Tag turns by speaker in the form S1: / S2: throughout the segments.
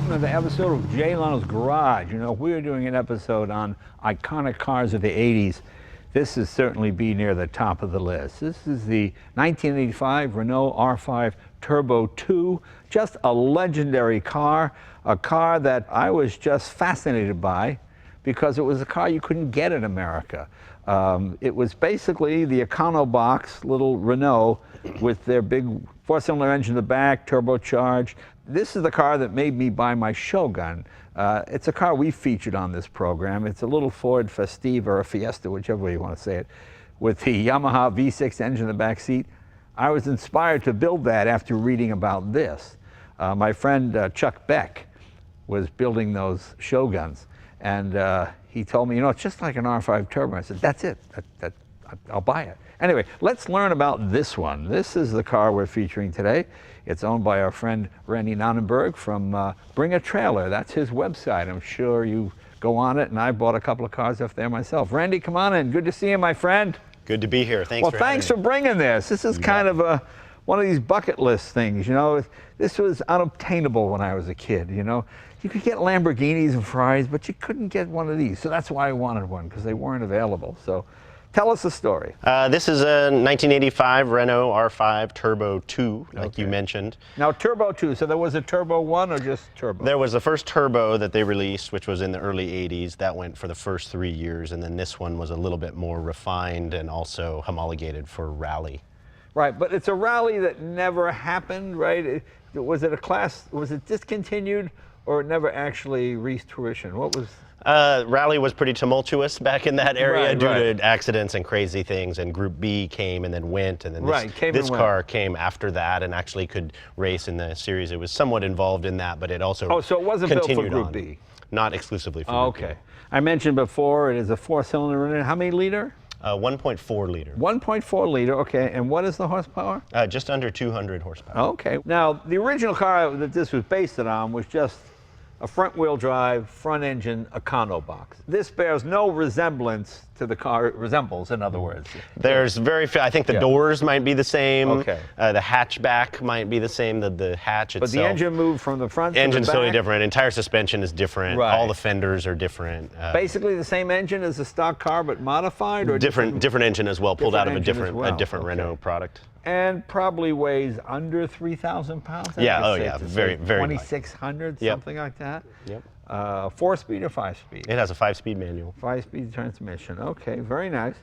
S1: welcome to the episode of Jay Leno's Garage. You know, we're doing an episode on iconic cars of the 80s. This is certainly be near the top of the list. This is the 1985 Renault R5 Turbo 2, just a legendary car, a car that I was just fascinated by because it was a car you couldn't get in America. It was basically the Econobox little Renault with their big four-cylinder engine in the back, turbocharged. This is the car that made me buy my Shogun. It's a car we featured on this program. It's a little Ford Festiva or Fiesta, whichever way you want to say it, with the Yamaha V6 engine in the back seat. I was inspired to build that after reading about this. My friend Chuck Beck was building those Shoguns, and he told me, you know, it's just like an R5 Turbo. I said, that's it. I'll buy it. Anyway, let's learn about this one. This is the car we're featuring today. It's owned by our friend Randy Nonnenberg from Bring a Trailer. That's his website. I'm sure you go on it, and I bought a couple of cars off there myself. Randy, come on in. Good to see you, my friend.
S2: Good to be here. Thanks for having me.
S1: Well, thanks for bringing this. This is kind of one of these bucket list things, you know. This was unobtainable when I was a kid, you know. You could get Lamborghinis and Ferraris, but you couldn't get one of these. So that's why I wanted one, because they weren't available. So tell us the story.
S2: This is a 1985 Renault R5 Turbo 2, like you mentioned.
S1: Now, Turbo 2, so there was a Turbo 1 or just Turbo?
S2: There was the first Turbo that they released, which was in the early 80s. That went for the first 3 years, and then this one was a little bit more refined and also homologated for rally.
S1: Right, but it's a rally that never happened, right? Was it a class, was it discontinued, or it never actually reached fruition? What was...
S2: Rally was pretty tumultuous back in that area due to accidents and crazy things, and Group B came and then went, and then this car came after that and actually could race in the series. It was somewhat involved in that, but it also
S1: so it wasn't built for Group B?
S2: Not exclusively for Group B.
S1: I mentioned before, it is a four-cylinder in it. How many liter?
S2: 1.4 liter.
S1: 1.4 liter, okay. And what is the horsepower?
S2: Just under 200 horsepower.
S1: Okay. Now, the original car that this was based on was just a front-wheel drive, front-engine Econobox. This bears no resemblance to the car it resembles, in other words.
S2: There's very few. I think the doors might be the same.
S1: Okay.
S2: The hatchback might be the same, the hatch itself.
S1: But the engine moved from the front to the back?
S2: Engine's totally different. Entire suspension is different.
S1: Right.
S2: All the fenders are different.
S1: Basically the same engine as the stock car, but modified? Or
S2: different engine as well, pulled out of a different Renault product.
S1: And probably weighs under 3,000 pounds?
S2: Yeah, very, very
S1: 2,600, something like that?
S2: Yep.
S1: 4-speed or 5-speed?
S2: It has a 5-speed manual.
S1: 5-speed transmission. Okay, very nice.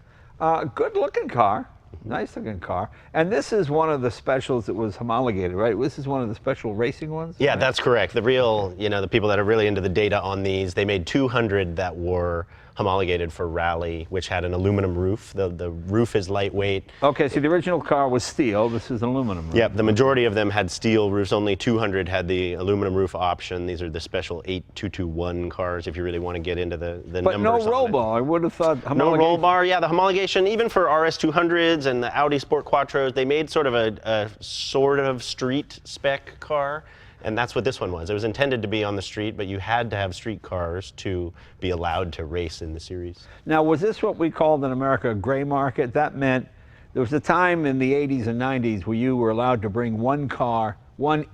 S1: Good-looking car. Nice-looking car. And this is one of the specials that was homologated, right? This is one of the special racing ones?
S2: Yeah,
S1: right?
S2: That's correct. The real, you know, the people that are really into the data on these, they made 200 that were homologated for rally, which had an aluminum roof. The roof is lightweight.
S1: Okay, so the original car was steel. This is an aluminum roof.
S2: Yep, the majority of them had steel roofs. Only 200 had the aluminum roof option. These are the special 8221 cars, if you really want to get into the numbers.
S1: But no roll bar. I would have thought homologation.
S2: No roll bar. Yeah, the homologation, even for RS200s and the Audi Sport Quattros, they made sort of a sort of street spec car. And that's what this one was. It was intended to be on the street, but you had to have street cars to be allowed to race in the series.
S1: Now, was this what we called in America a gray market? That meant there was a time in the 80s and 90s where you were allowed to bring one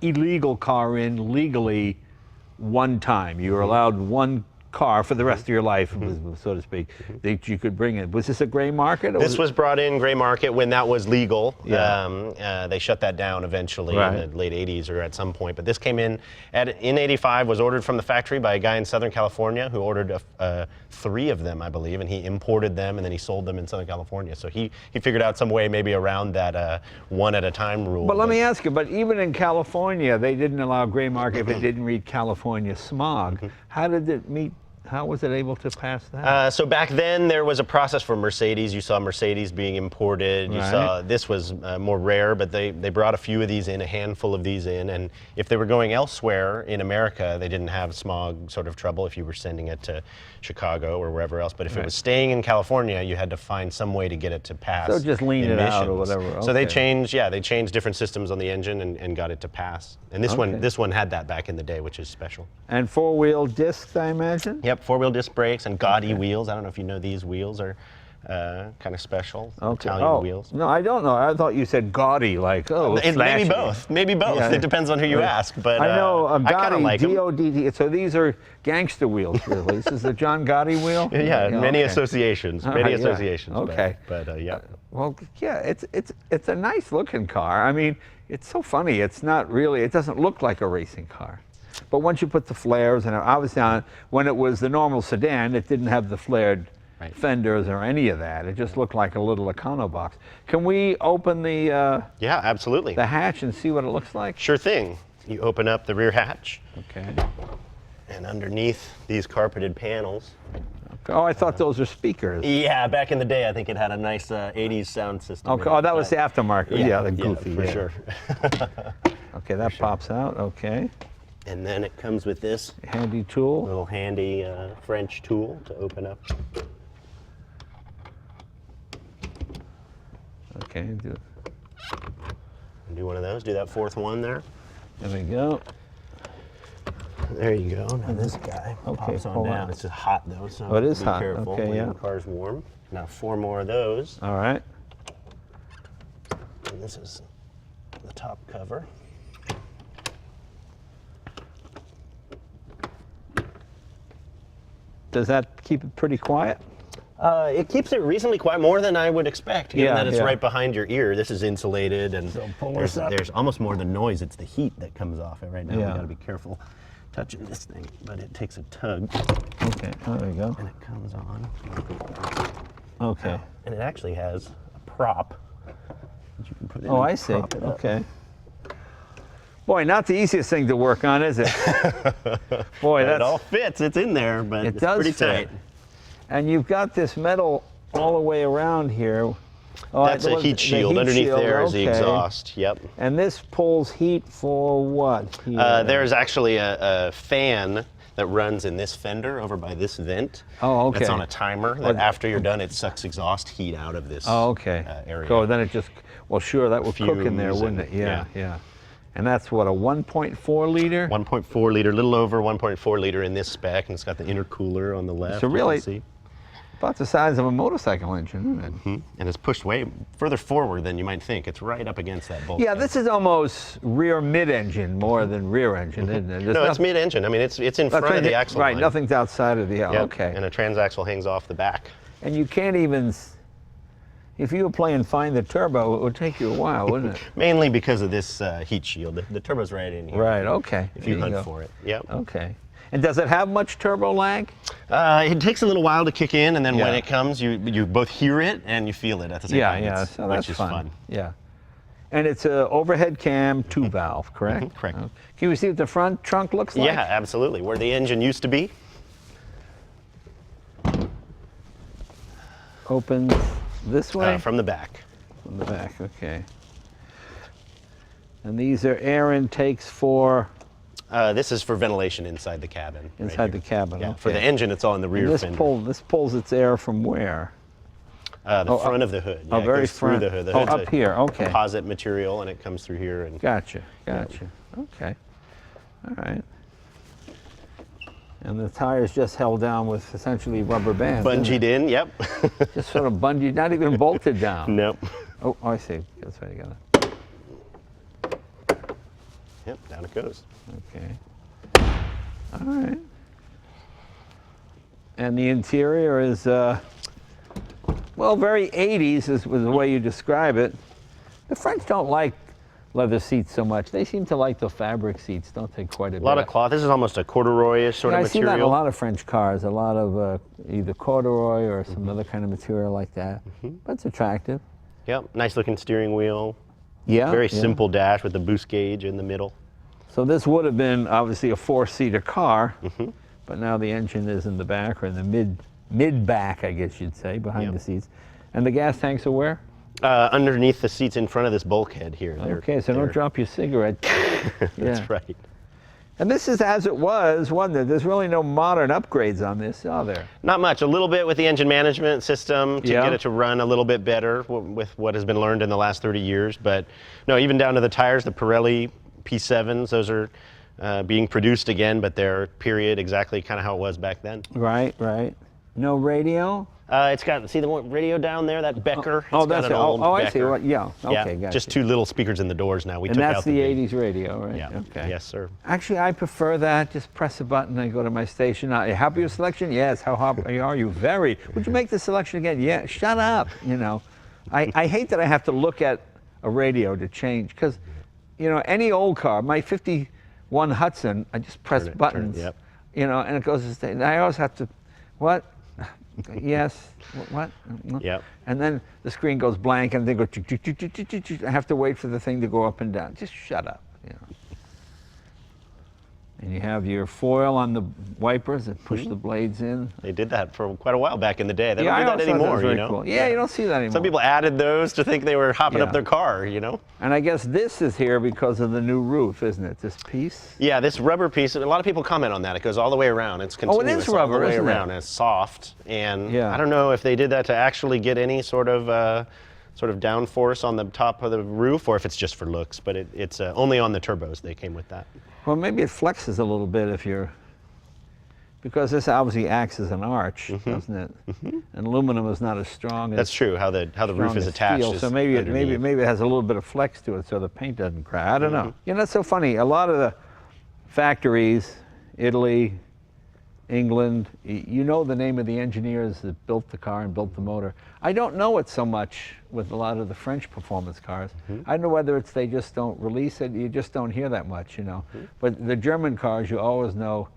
S1: illegal car in legally one time. You were allowed one car for the rest of your life, so to speak, that you could bring in. Was this a gray market? Or
S2: this was brought in gray market when that was legal.
S1: Yeah.
S2: They shut that down eventually in the late 80s or at some point. But this came in in 85, was ordered from the factory by a guy in Southern California who ordered 3 of them, I believe, and he imported them and then he sold them in Southern California. So he figured out some way maybe around that one at a time rule.
S1: But let me ask you, but even in California, they didn't allow gray market if it didn't read California smog. How was it able to pass that?
S2: So back then there was a process for Mercedes. You saw Mercedes being imported. You saw this was more rare, but they brought a few of these in, a handful of these in, and if they were going elsewhere in America, they didn't have smog sort of trouble if you were sending it to Chicago or wherever else. But if it was staying in California, you had to find some way to get it to pass.
S1: So just lean it out or whatever. Okay.
S2: So they changed different systems on the engine and got it to pass. And this one had that back in the day, which is special.
S1: And 4-wheel discs, I imagine?
S2: Yep, 4-wheel disc brakes and gaudy wheels. I don't know if you know these wheels are kind of special.
S1: Okay.
S2: Italian wheels.
S1: No, I don't know. I thought you said gaudy, like,
S2: Maybe
S1: flashy.
S2: both. Maybe both.
S1: Yeah.
S2: It depends on who you ask. But
S1: I know
S2: I kind
S1: Gotti,
S2: of like them.
S1: G-O-D-T. So these are gangster wheels, really. This is the John Gotti wheel?
S2: Yeah, many
S1: okay.
S2: associations.
S1: All
S2: Many
S1: right, yeah.
S2: associations.
S1: Okay.
S2: But yeah.
S1: Well, yeah, it's a nice looking car. I mean, it's so funny. It's not really, it doesn't look like a racing car. But once you put the flares, and obviously when it was the normal sedan, it didn't have the flared fenders or any of that. It just looked like a little Econo box. Can we open the
S2: Yeah, absolutely.
S1: the hatch and see what it looks like?
S2: Sure thing. You open up the rear hatch,
S1: Okay.
S2: and underneath these carpeted panels.
S1: Oh, I thought those were speakers.
S2: Yeah, back in the day, I think it had a nice 80s sound system.
S1: Okay. Oh, that was the aftermarket. Yeah, the goofy.
S2: for
S1: yeah.
S2: sure.
S1: Okay, that pops out. Okay.
S2: And then it comes with this
S1: Handy tool.
S2: little handy French tool to open up.
S1: Okay.
S2: Do one of those. Do that fourth one there.
S1: There we go.
S2: There you go. Now this guy pops on
S1: hold
S2: down.
S1: on.
S2: It's just hot though, so
S1: it is
S2: be
S1: hot.
S2: careful
S1: Okay,
S2: when
S1: yeah.
S2: the car's warm. Now 4 more of those.
S1: All right.
S2: And this is the top cover.
S1: Does that keep it pretty quiet?
S2: It keeps it reasonably quiet, more than I would expect, given
S1: Yeah,
S2: that it's
S1: yeah.
S2: right behind your ear. This is insulated, and
S1: pull
S2: there's,
S1: this up.
S2: there's almost more than noise. It's the heat that comes off it right now.
S1: Yeah.
S2: We got to be careful touching this thing, but it takes a tug,
S1: Okay. Oh, there you go.
S2: and it comes on.
S1: Okay.
S2: And it actually has a prop that you can put in.
S1: Oh,
S2: and
S1: I see.
S2: prop it up.
S1: Okay. Boy, not the easiest thing to work on, is it? Boy,
S2: But it
S1: that's.
S2: all fits. It's in there, but
S1: It
S2: it's
S1: does
S2: pretty
S1: fit.
S2: tight.
S1: And you've got this metal all the way around here. Oh,
S2: That's a heat shield. Underneath there is the
S1: okay.
S2: exhaust. Yep.
S1: And this pulls heat for what?
S2: There's actually a fan that runs in this fender over by this vent.
S1: Oh, okay.
S2: That's on a timer that after you're done, it sucks exhaust heat out of this
S1: okay.
S2: area.
S1: So then it just, well, sure, that would cook in there,
S2: Fumes
S1: wouldn't
S2: and-
S1: it? Yeah, yeah. And that's what, a 1.4 liter?
S2: 1.4 liter, little over 1.4 liter in this spec, and it's got the intercooler on the left.
S1: So
S2: you
S1: really-
S2: can see.
S1: About the size of a motorcycle engine, isn't it?
S2: And it's pushed way further forward than you might think. It's right up against that bulkhead.
S1: Yeah, this is almost rear mid-engine more than rear engine, isn't it? There's
S2: No, it's
S1: nothing-
S2: mid-engine. I mean, it's in front of the axle
S1: Right,
S2: line.
S1: nothing's outside of the,
S2: Yep,
S1: okay.
S2: And a transaxle hangs off the back.
S1: And you can't even, if you were playing Find the Turbo, it would take you a while, wouldn't it?
S2: Mainly because of this heat shield. The turbo's right in here.
S1: Right, okay.
S2: If
S1: There
S2: you hunt
S1: go.
S2: for it. Yep.
S1: Okay. And does it have much turbo lag?
S2: It takes a little while to kick in, and then when
S1: Yeah.
S2: it comes, you both hear it and you feel it at the same
S1: Yeah,
S2: time.
S1: yeah,
S2: It's-
S1: so that's
S2: which is
S1: fun.
S2: fun.
S1: Yeah. And it's a overhead cam 2-valve, correct?
S2: Correct.
S1: Can we see what the front trunk looks like?
S2: Yeah, absolutely. Where the engine used to be.
S1: Opens this way?
S2: From the back.
S1: From the back, okay. And these are air intakes for
S2: This is for ventilation inside the cabin. right
S1: inside the
S2: here.
S1: cabin.
S2: Yeah,
S1: okay.
S2: for the engine, it's all in the rear
S1: And
S2: fender.
S1: this pulls its air from where?
S2: The front of the hood. Yeah,
S1: oh,
S2: it
S1: very
S2: goes through
S1: front.
S2: the hood. The
S1: Oh,
S2: hood's
S1: up
S2: a
S1: here, okay.
S2: Composite material, and it comes through here. And
S1: Gotcha, gotcha. Okay. All right. And the tire's just held down with essentially rubber bands. isn't
S2: bungeed in. Yep.
S1: it? Just sort of bungeed, not even bolted down.
S2: Nope.
S1: Oh, I see. That's right, you got it.
S2: Yep. Down it goes.
S1: Okay. All right. And the interior is, well, very 80s is the way you describe it. The French don't like leather seats so much. They seem to like the fabric seats, don't they, quite a bit?
S2: A lot of cloth. This is almost a corduroy-ish sort
S1: Yeah,
S2: of
S1: I've seen that in a
S2: material.
S1: lot of French cars, a lot of either corduroy or some other kind of material like that. But it's attractive.
S2: Yep. Nice looking steering wheel.
S1: Yeah.
S2: Very
S1: yeah.
S2: simple dash with the boost gauge in the middle.
S1: So this would have been obviously a 4-seater car, but now the engine is in the back, or in the mid-back, I guess you'd say, behind
S2: Yep.
S1: the seats. And the gas tanks are where?
S2: Underneath the seats in front of this bulkhead here.
S1: Okay, so don't drop your cigarette. Yeah.
S2: That's right.
S1: And this is as it was, wasn't it? There's really no modern upgrades on this, are there?
S2: Not much. A little bit with the engine management system to
S1: Yeah.
S2: get it to run a little bit better with what has been learned in the last 30 years. But no, even down to the tires, the Pirelli P7s, those are being produced again, but they're period exactly kind of how it was back then.
S1: Right, right. No radio?
S2: It's got, see the radio down there, that Becker?
S1: Oh,
S2: It's got
S1: that's
S2: an
S1: it.
S2: old
S1: Oh, I see.
S2: Becker.
S1: What? Yeah. Okay,
S2: Yeah,
S1: gotcha.
S2: just 2 little speakers in the doors now. We
S1: And
S2: took
S1: that's
S2: out
S1: the
S2: big-
S1: 80s radio, right?
S2: Yeah.
S1: Okay.
S2: Yes, sir.
S1: Actually, I prefer that. Just press a button and go to my station. Are you happy with selection? Yes. How happy are you? Very. Would you make the selection again? Yeah. Shut up. You know, I hate that I have to look at a radio to change because, you know, any old car, my 51 Hudson, I just press buttons.
S2: Yep.
S1: You know, and it goes to state. I always have to, what? Yes. What?
S2: Yep.
S1: And then the screen goes blank, and they go. I have to wait for the thing to go up and down. Just shut up. You know. And you have your foil on the wipers that push the blades in.
S2: They did that for quite a while back in the day. They
S1: Yeah, I
S2: don't do that
S1: always thought
S2: anymore,
S1: was
S2: you
S1: very
S2: know?
S1: cool. Yeah, you don't see that anymore.
S2: Some people added those to think they were hopping
S1: Yeah.
S2: up their car, you know?
S1: And I guess this is here because of the new roof, isn't it? This piece.
S2: Yeah, this rubber piece, a lot of people comment on that. It goes all the way around. It's
S1: Oh, it
S2: continuous
S1: is rubber,
S2: all the way
S1: isn't it?
S2: around. And it's soft. And
S1: Yeah.
S2: I don't know if they did that to actually get any sort of downforce on the top of the roof or if it's just for looks. But it's only on the turbos they came with that.
S1: Well, maybe it flexes a little bit if you're, because this obviously acts as an arch, doesn't it? And aluminum is not as strong as
S2: That's true, how the roof is attached.
S1: steel,
S2: is
S1: so maybe
S2: underneath.
S1: maybe it has a little bit of flex to it, so the paint doesn't crack. I don't know. You know, that's so funny. A lot of the factories, Italy, England, you know the name of the engineers that built the car and built the motor. I don't know it so much with a lot of the French performance cars. I don't know whether it's they just don't release it. You just don't hear that much, you know. But the German cars, you always know,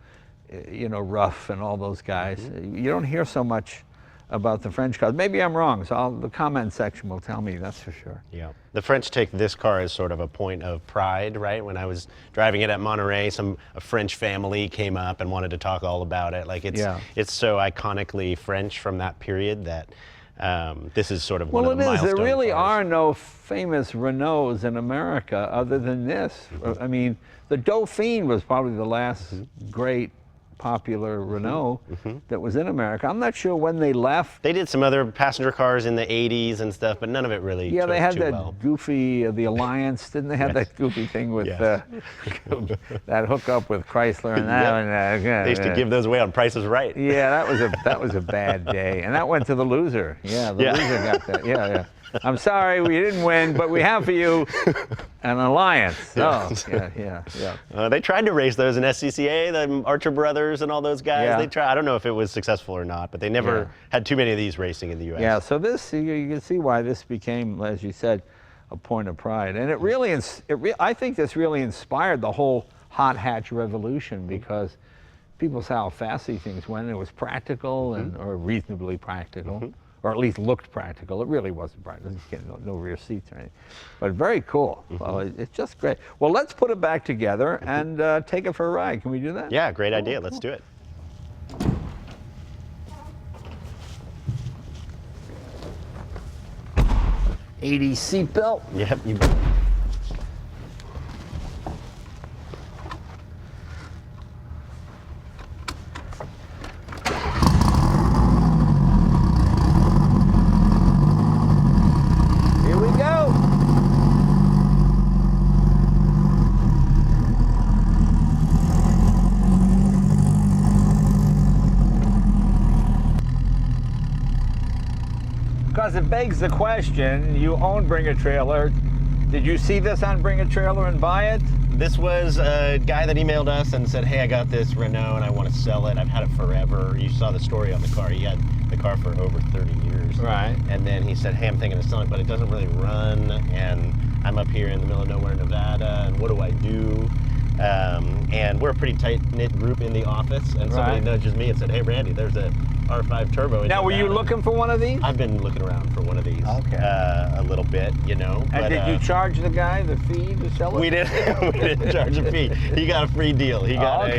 S1: you know, Ruff and all those guys. You don't hear so much about the French cars. Maybe I'm wrong, so the comment section will tell me, that's for sure.
S2: Yeah, the French take this car as sort of a point of pride, right? When I was driving it at Monterey, a French family came up and wanted to talk all about it. Like it's so iconically French from that period that this is sort of one of the milestone
S1: There really
S2: cars.
S1: are no famous Renaults in America other than this. I mean, the Dauphine was probably the last great popular Renault that was in America. I'm not sure when they left.
S2: They did some other passenger cars in the 80s and stuff, but none of it really
S1: Yeah,
S2: took
S1: they had
S2: too
S1: that
S2: well.
S1: goofy, the Alliance, didn't they have that goofy thing with
S2: Yes.
S1: that hookup with Chrysler and that?
S2: They used to give those away on Price is Right.
S1: Yeah, that was a bad day, and that went to the loser. Yeah, the loser got that. Yeah, yeah. I'm sorry, we didn't win, but we have for you an Alliance. Oh, yeah.
S2: They tried to race those in SCCA, the Archer brothers and all those guys.
S1: Yeah.
S2: They tried. I don't know if it was successful or not, but they never had too many of these racing in the U.S.
S1: Yeah, so this, you can see why this became, as you said, a point of pride. And it really, I think this really inspired the whole hot hatch revolution because people saw how fast these things went. It was practical or reasonably practical. Or at least looked practical. It really wasn't practical. No rear seats or anything. But very cool. Well, it's just great. Well, let's put it back together and take it for a ride. Can we do that?
S2: Yeah, great idea. Let's do it.
S1: '80s seatbelt.
S2: Yep.
S1: Here we go. Because it begs the question, you own Bring a Trailer. Did you see this on Bring a Trailer and buy it?
S2: This was a guy that emailed us and said, hey, I got this Renault and I want to sell it. I've had it forever. You saw the story on the car. He had the car for over 30 years.
S1: Right.
S2: And then he said, hey, I'm thinking of selling it, but it doesn't really run. And I'm up here in the middle of nowhere, Nevada. And what do I do? And we're a pretty tight-knit group in the office. And somebody nudges me and said, hey, Randy, there's a R5 Turbo in
S1: Now, were you
S2: Nevada."
S1: looking for one of these?
S2: I've been looking around for one of these a little bit, you know.
S1: And did you charge the guy the fee to sell it?
S2: We didn't charge a fee. He got a free deal. He got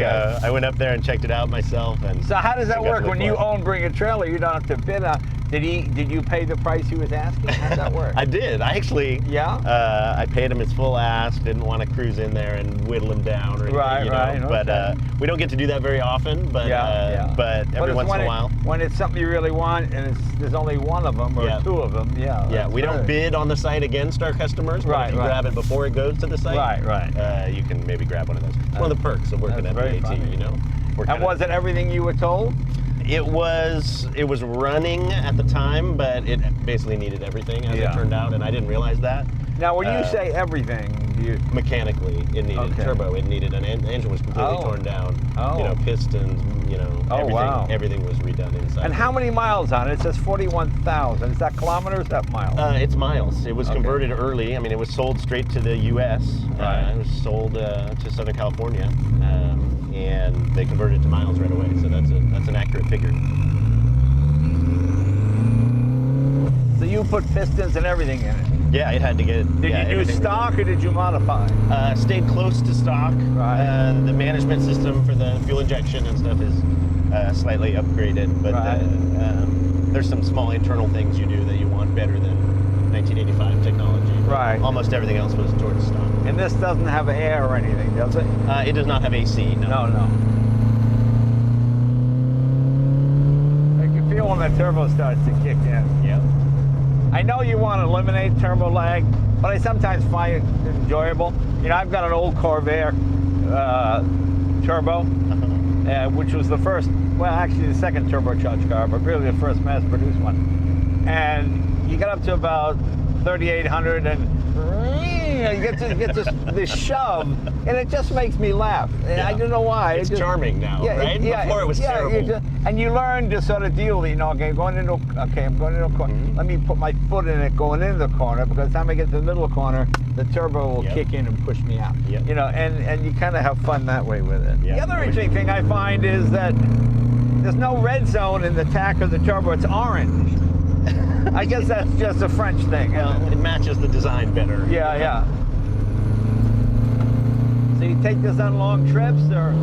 S2: I went up there and checked it out myself. And
S1: So how does that work? When you
S2: own?
S1: own Bring a Trailer, you don't have to bid on. Did you pay the price he was asking? How does that work?
S2: I did. I actually.
S1: Yeah?
S2: I paid him his full ask. Didn't want to cruise in there and whittle him down or anything.
S1: Right,
S2: you know?
S1: right,
S2: But
S1: okay.
S2: we don't get to do that very often. But but every
S1: it's
S2: once in a while.
S1: When it's something you really want and there's only one of them or two of them,
S2: Yeah, we don't bid on the site against our customers, but if you grab it before it goes to the site, you can maybe grab one of those. It's one of the perks of working at
S1: very
S2: BAT,
S1: funny.
S2: you know.
S1: And was it everything you were told?
S2: It was running at the time, but it basically needed everything as it turned out, and I didn't realize that.
S1: Now, when you say everything,
S2: mechanically, it needed turbo. It needed the engine was completely torn down. You know, pistons. You know, everything was redone inside.
S1: And how many miles on it? It says 41,000. Is that kilometers? Or is that miles?
S2: It's miles. It was converted early. I mean, it was sold straight to the U.S. It was sold to Southern California, and they converted it to miles right away. So that's an accurate figure.
S1: So you put pistons and everything in it?
S2: Yeah, it had to get.
S1: Did you do stock or did you modify?
S2: Stayed close to stock.
S1: Right.
S2: The management system for the fuel injection and stuff is slightly upgraded, but there's some small internal things you do that you want better than 1985 technology.
S1: Right.
S2: Almost everything else was towards stock.
S1: And this doesn't have air or anything, does it?
S2: It does not have AC. No.
S1: No. You can feel when the turbo starts to kick in.
S2: Yeah.
S1: I know you want to eliminate turbo lag, but I sometimes find it enjoyable. You know, I've got an old Corvair turbo, which was the first, well, actually the second turbocharged car, but really the first mass-produced one. And you get up to about 3,800 and you get this shove, and it just makes me laugh. And I don't know why.
S2: It's charming now, right? Before it was terrible.
S1: And you learn to sort of deal with, you know, okay, I'm going into a corner. Let me put my foot in it going into the corner, because by the time I get to the middle of the corner, the turbo will kick in and push me out. You know, and you kind of have fun that way with it. The other interesting thing I find is that there's no red zone in the tack of the turbo. It's orange. I guess that's just a French thing.
S2: It matches the design better.
S1: Yeah. So you take this on long trips, or?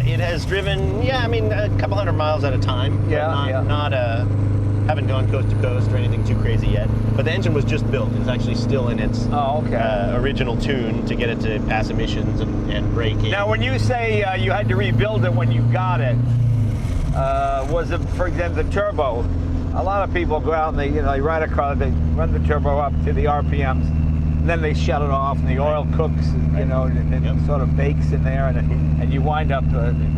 S2: It has driven, I mean, a couple hundred miles at a time. Not haven't gone coast to coast or anything too crazy yet. But the engine was just built. It's actually still in its original tune to get it to pass emissions and brake in.
S1: Now, when you say you had to rebuild it when you got it, was it, for example, the turbo? A lot of people go out and they ride a car, they run the turbo up to the RPMs, and then they shut it off, and the oil cooks, and it sort of bakes in there, and you wind up.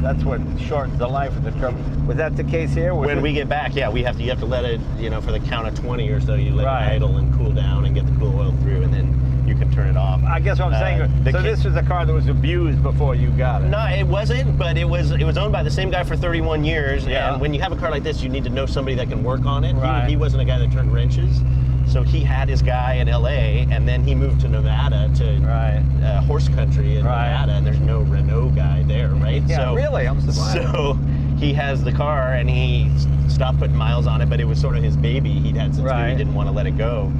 S1: That's what shortens the life of the turbo. Was that the case here?
S2: When we get back, you have to let it, for the count of 20 or so, you let it idle and cool down and get the cool oil through, and then you can turn it off.
S1: I guess what I'm saying. So this was a car that was abused before you got it.
S2: No, it wasn't, but it was owned by the same guy for 31 years. And when you have a car like this, you need to know somebody that can work on it. He wasn't a guy that turned wrenches. So he had his guy in LA, and then he moved to Nevada to horse country in Nevada, and there's no Renault guy there, right?
S1: Yeah, so, really? I'm surprised.
S2: So he has the car, and he stopped putting miles on it, but it was sort of his baby he'd had since he didn't want to let it go.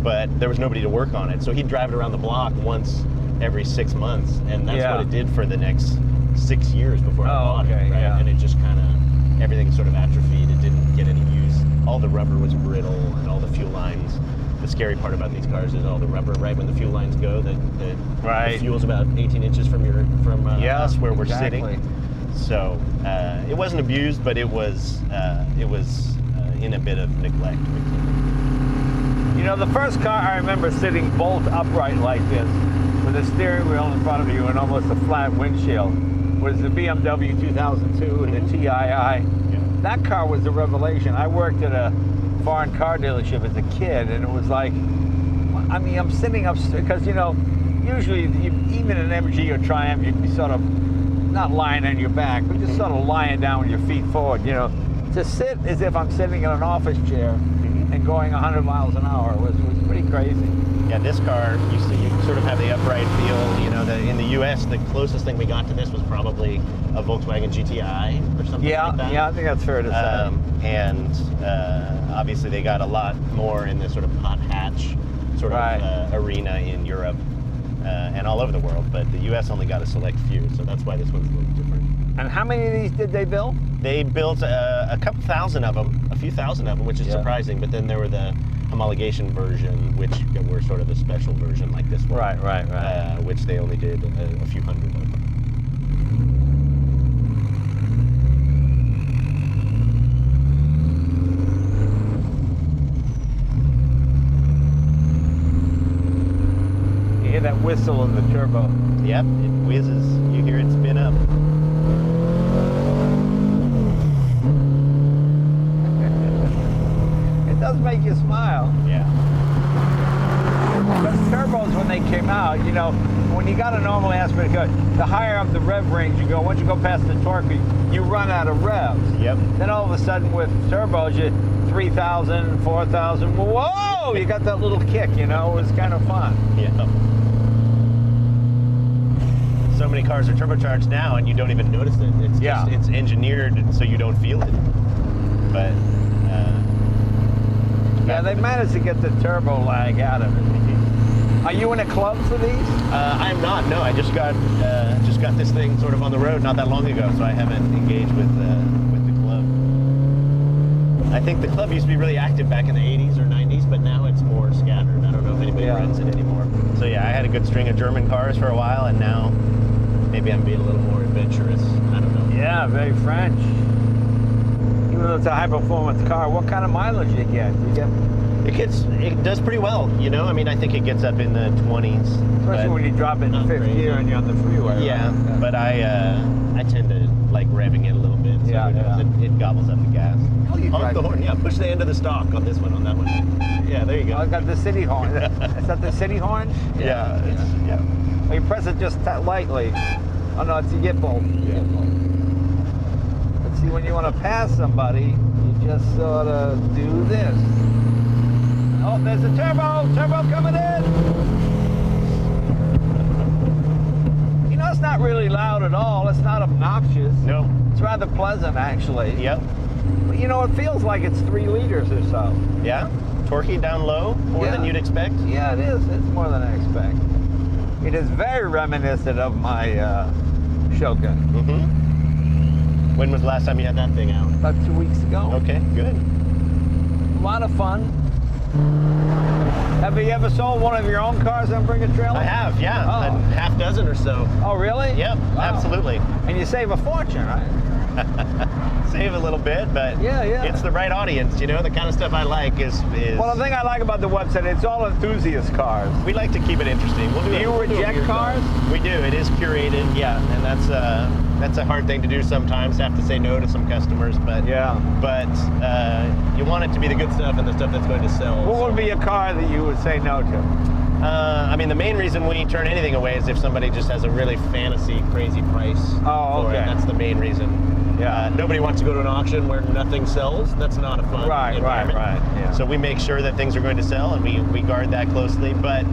S2: But there was nobody to work on it. So he'd drive it around the block once every 6 months, and that's what it did for the next 6 years before I bought it, right? And it just kind of, everything sort of atrophied. It didn't get any use. All the rubber was brittle, and all the fuel lines. The scary part about these cars is all the rubber, right? When the fuel lines go, the fuel's about 18 inches from us where we're sitting. So it wasn't abused, but it was in a bit of neglect.
S1: You know, the first car I remember sitting bolt upright like this, with a steering wheel in front of you and almost a flat windshield, was the BMW 2002 and the TII. That car was a revelation. I worked at a foreign car dealership as a kid, and it was like, I mean, I'm sitting up, because, usually, even an MG or Triumph, you'd be sort of, not lying on your back, but just sort of lying down with your feet forward, To sit as if I'm sitting in an office chair and going 100 miles an hour was pretty crazy.
S2: Yeah, this car, you sort of have the upright feel. In the U.S., the closest thing we got to this was probably a Volkswagen GTI or something like that.
S1: Yeah, I think that's fair to say.
S2: And obviously they got a lot more in this sort of hot hatch sort of arena in Europe and all over the world, but the U.S. only got a select few, so that's why this one's a little different.
S1: And how many of these did they build?
S2: They built a couple thousand of them, a few thousand of them, which is surprising, but then there were the homologation version, which were sort of the special version like this one.
S1: Right.
S2: Which they only did a few hundred of them.
S1: You hear that whistle of the turbo.
S2: Yep, it whizzes. You hear it spin up.
S1: the rev range you go. Once you go past the torque, you run out of revs.
S2: Yep.
S1: Then all of a sudden with turbos, you 3,000, 4,000. Whoa! You got that little kick. You know, it was kind of fun.
S2: Yeah. So many cars are turbocharged now, and you don't even notice it. It's just, it's engineered so you don't feel it. But
S1: yeah, they managed to get the turbo lag out of it. Are you in a club for these?
S2: I'm not. No, I just got this thing sort of on the road not that long ago, so I haven't engaged with the club. I think the club used to be really active back in the 80s or 90s, but now it's more scattered. I don't know if anybody runs it anymore. So yeah, I had a good string of German cars for a while, and now maybe I'm being a little more adventurous. I don't know.
S1: Yeah, very French. Even though it's a high-performance car, what kind of mileage do you get?
S2: It does pretty well, you know. I mean, I think it gets up in the 20s.
S1: Especially when you drop in fifth gear and you're on the freeway.
S2: Yeah,
S1: right?
S2: but I tend to like revving it a little bit. So it gobbles up the gas.
S1: Oh, you
S2: Honk the horn. Yeah, push the end of the stock on this one, on that one. Yeah, there you go.
S1: I got the city horn. Is that the city horn?
S2: Yeah.
S1: Oh, you press it just lightly. Oh no, it's a Yipple.
S2: Yeah.
S1: But see, when you want to pass somebody, you just sort of do this. Oh, there's a turbo coming in. You know, it's not really loud at all. It's not obnoxious.
S2: No.
S1: It's rather pleasant, actually.
S2: Yep.
S1: But you know, it feels like it's 3 liters or so.
S2: Yeah. Torquey down low, more than you'd expect.
S1: Yeah, it is. It's more than I expect. It is very reminiscent of my Shogun.
S2: Mm-hmm. When was the last time you had that thing out?
S1: About 2 weeks ago.
S2: Okay, good.
S1: A lot of fun. Have you ever sold one of your own cars and bring a trailer?
S2: I have, yeah.
S1: Oh.
S2: A half dozen or so.
S1: Oh, really?
S2: Yep,
S1: Wow.
S2: absolutely.
S1: And you save a fortune, right?
S2: Save a little bit, but
S1: Yeah.
S2: it's the right audience, you know? The kind of stuff I like is
S1: Well, the thing I like about the website, it's all enthusiast cars.
S2: we like to keep it interesting.
S1: Do you reject cars?
S2: We do. It is curated, yeah, and that's a hard thing to do sometimes. Have to say no to some customers, but you want it to be the good stuff and the stuff that's going to sell.
S1: What would be a car that you would say no to?
S2: I mean, the main reason we turn anything away is if somebody just has a really fancy, crazy price for it. That's the main reason.
S1: Yeah.
S2: Nobody wants to go to an auction where nothing sells. That's not a fun environment.
S1: Right. Yeah.
S2: So we make sure that things are going to sell, and we guard that closely. But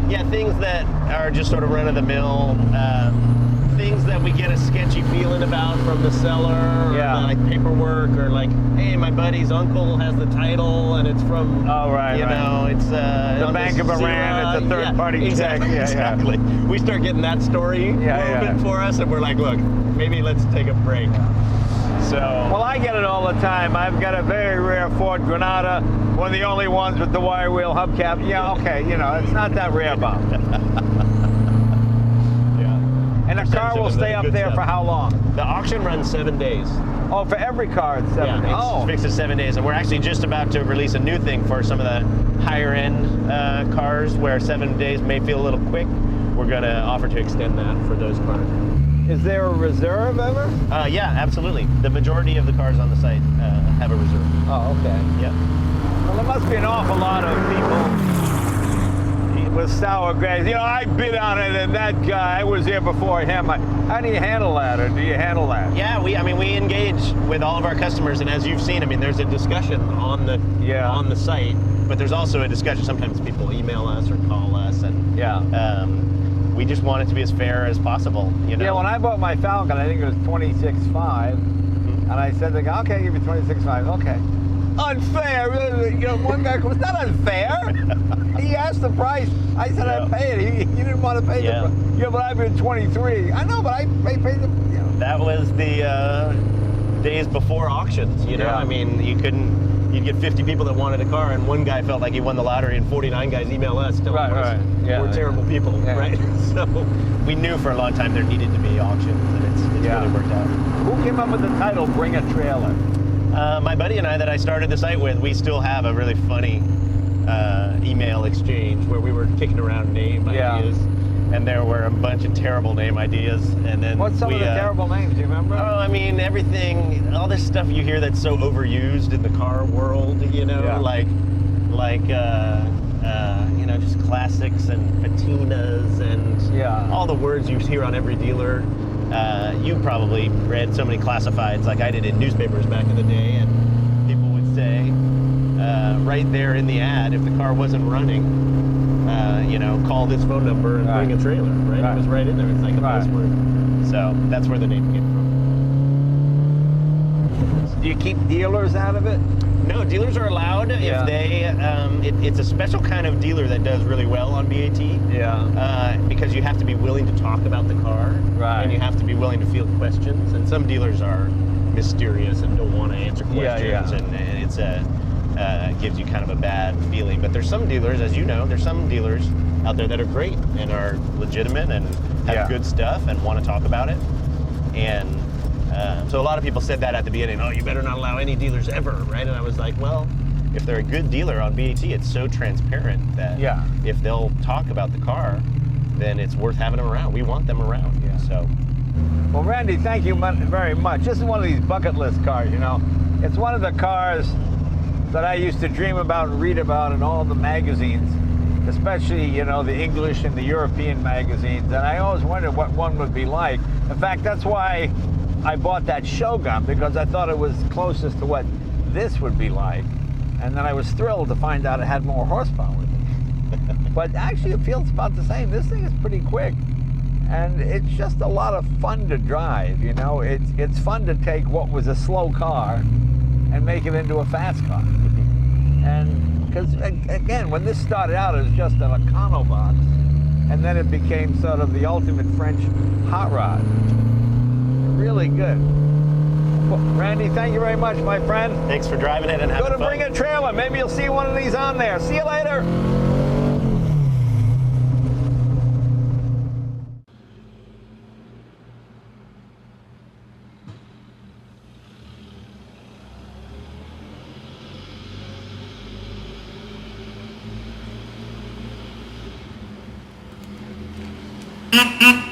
S2: yeah, things that are just sort of run-of-the-mill, things that we get a sketchy feeling about from the seller, or like paperwork, or like, hey, my buddy's uncle has the title, and it's from, you know, it's
S1: the Bank of Iran. It's a third-party check.
S2: Exactly. We start getting that story moving for us, and we're like, look, maybe let's take a break. So.
S1: Well, I get it all the time. I've got a very rare Ford Granada, one of the only ones with the wire wheel hubcap. Yeah, okay, you know, it's not that rare, Bob. And the car will stay up there for how long?
S2: The auction runs 7 days.
S1: Oh, for every car it's 7 days.
S2: It's fixed at 7 days, and we're actually just about to release a new thing for some of the higher end cars where 7 days may feel a little quick. We're going to offer to extend that for those cars.
S1: Is there a reserve ever?
S2: Yeah, absolutely. The majority of the cars on the site have a reserve.
S1: Oh, okay.
S2: Yeah.
S1: Well, there must be an awful lot of people with sour grapes. You know, I bid on it, and that guy was here before him. How do you handle that, or do you handle that?
S2: Yeah, we engage with all of our customers, and as you've seen, I mean, there's a discussion on the site, but there's also a discussion. Sometimes people email us or call us, and we just want it to be as fair as possible. You know?
S1: Yeah, when I bought my Falcon, I think it was 26.5, and I said, to the guy, okay, I'll give you 26.5. Okay. Unfair. You know, one guy goes, not unfair. He asked the price. I said I'd pay it. He didn't want to pay the price. Yeah, but I've been 23. I know, but I paid the. You know.
S2: That was the days before auctions. You know, I mean, you'd get 50 people that wanted a car, and one guy felt like he won the lottery, and 49 guys email us telling us we're terrible people, right? So we knew for a long time there needed to be auctions, and it's really worked out.
S1: Who came up with the title, Bring a Trailer?
S2: My buddy and I that I started the site with, we still have a really funny email exchange where we were kicking around name ideas, and there were a bunch of terrible name ideas, and then
S1: what's some of the terrible names? Do you remember?
S2: Oh, I mean, everything, all this stuff you hear that's so overused in the car world, you know, like you know, just classics and patinas and all the words you hear on every dealer. you probably read so many classifieds like I did in newspapers back in the day, and people would say right there in the ad, if the car wasn't running, you know, call this phone number and bring a trailer, right? It was right in there. It's like a password. So that's where the name came from.
S1: Do you keep dealers out of it?
S2: No, dealers are allowed if they, it's a special kind of dealer that does really well on BAT.
S1: Yeah.
S2: Because you have to be willing to talk about the car.
S1: Right.
S2: And you have to be willing to field questions. And some dealers are mysterious and don't want to answer questions. And it's gives you kind of a bad feeling. But there's some dealers, as you know, there's some dealers out there that are great and are legitimate and have good stuff and want to talk about it. And so a lot of people said that at the beginning, oh, you better not allow any dealers ever, right? And I was like, well, if they're a good dealer on BAT, it's so transparent that if they'll talk about the car, then it's worth having them around. We want them around. So.
S1: Well, Randy, thank you very much. This is one of these bucket list cars, you know. It's one of the cars that I used to dream about and read about in all the magazines, especially, you know, the English and the European magazines. And I always wondered what one would be like. In fact, that's why I bought that Shogun, because I thought it was closest to what this would be like. And then I was thrilled to find out it had more horsepower with it. But actually it feels about the same. This thing is pretty quick. And it's just a lot of fun to drive, you know. It's fun to take what was a slow car and make it into a fast car. And because, again, when this started out, it was just an Econo box. And then it became sort of the ultimate French hot rod. Really good. Well, Randy, thank you very much, my friend.
S2: Thanks for driving it and having fun.
S1: Go to bring a trailer. Maybe you'll see one of these on there. See you later.
S3: Mm-hmm.